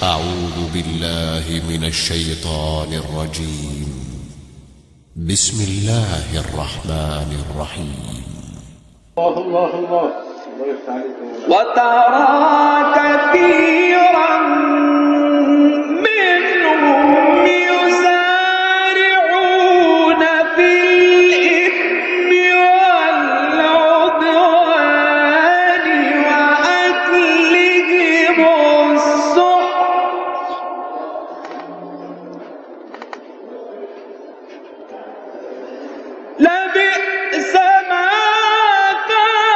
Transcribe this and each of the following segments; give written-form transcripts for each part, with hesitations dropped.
أعوذ بالله من الشيطان الرجيم. بسم الله الرحمن الرحيم. الله وترى كثيرا منهم يسارعون في الإثم والعدوان وأكلهم السحت لبئس ما كانوا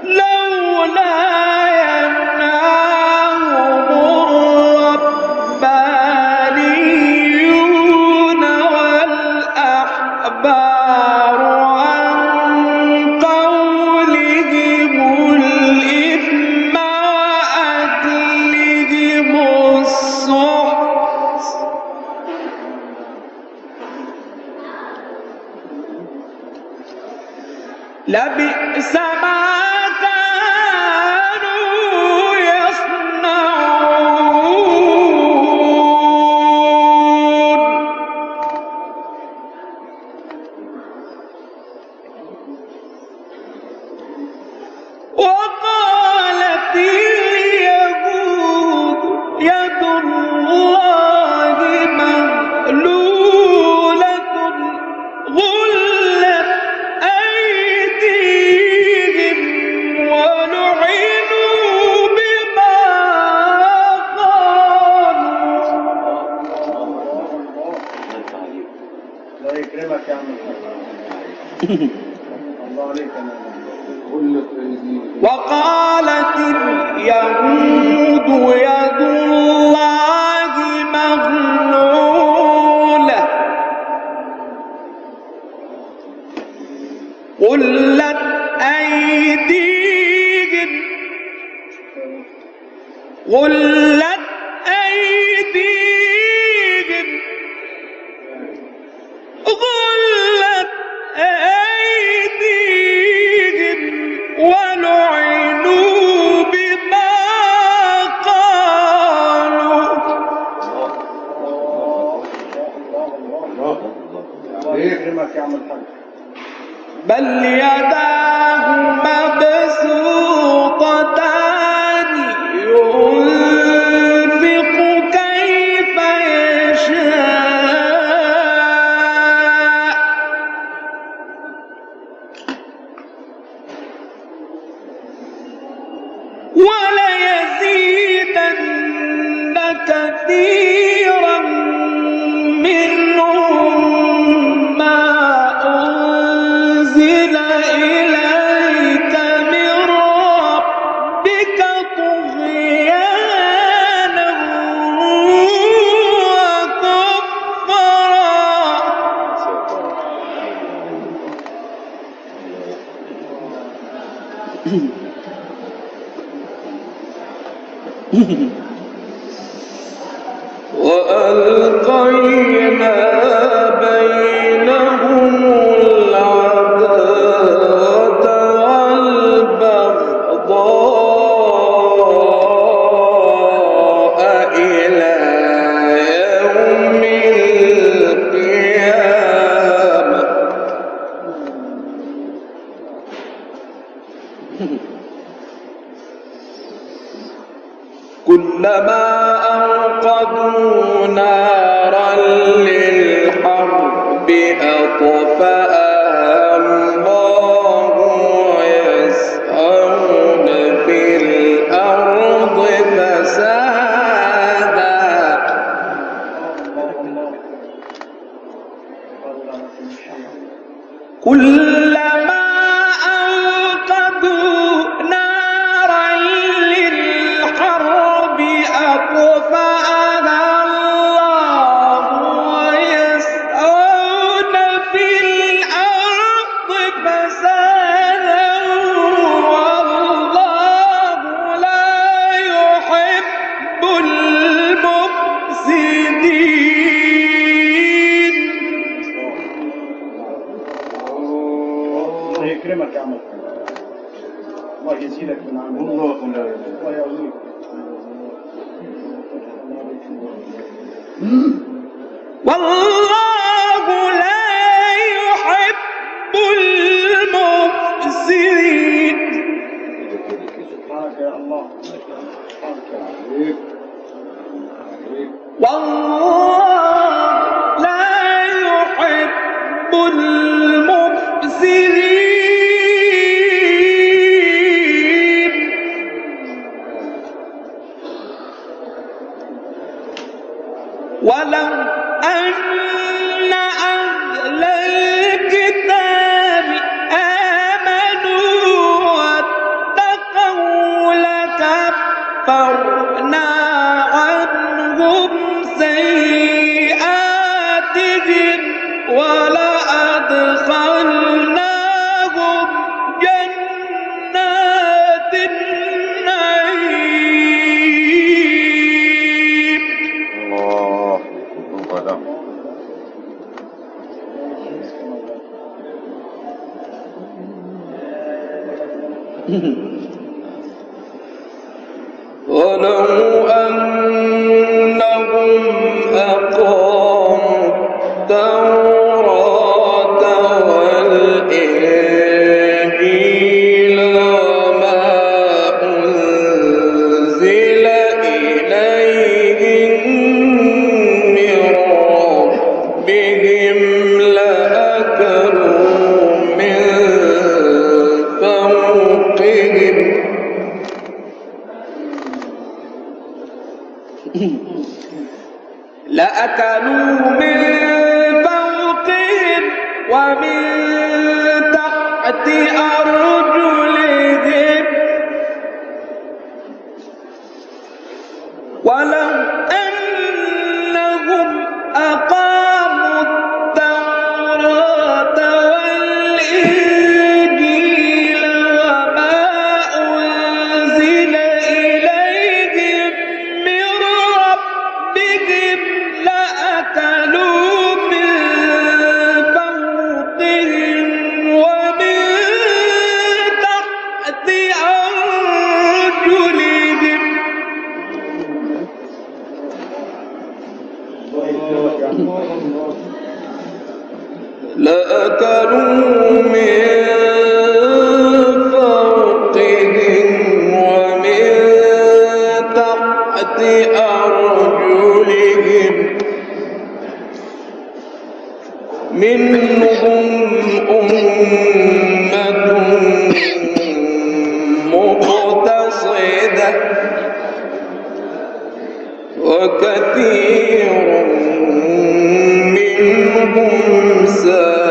لولا ينهاهم الربانيون والأحبار عن قولهم الإثم وأكلهم السحت لبئس ما كانوا يصنعون وقالت اليهود يد الله مغلولة غلت أيديهم ولعنوا بما قالوا. الله يكرمك يا عم الحاج. الله عليك يا ماما. وقالت اليهود يد الله مغلولة غلت أيديهم ولعنوا بما قالوا. الله يكرمك يا عم الحاج. بل يداه مبسوطتان ينفق كيف يشاء وليزيدن كثيرا منهم ما أنزل إليك من ربك طغيانا وكفرا وألقينا بينهم العداوة والبغضاء إلى يوم القيامة كلما أوقدوا نارا للحرب أطفأها الله ويسعون في الأرض فسادا كلما أوقدوا نارا للحرب أطفأها الله الله يزيدك من عمل الله يعطيك. والله لا يحب المفسدين. سبحانك يا الله. سبحانك يا عليك. والله لا يحب المفسدين. ولو أن أهل الكتاب آمنوا واتقوا لكفرنا عنهم سيئاتهم ولأدخلناهم جنات النعيم. الله أكبر. ولو أنهم أقاموا التوراة والإنجيل وما أنزل إليهم من ربهم لأكلوا من فوقهم ومن تحت أرجلهم ولو أنهم أقاموا التوراة والإنجيل وما أنزل إليهم من ربهم لأكلوا من فوقهم ومن تحت أرجلهم لأكلوا من فوقهم ومن تحت أرجلهم منهم أمة مقتصدة وكثير منهم ساء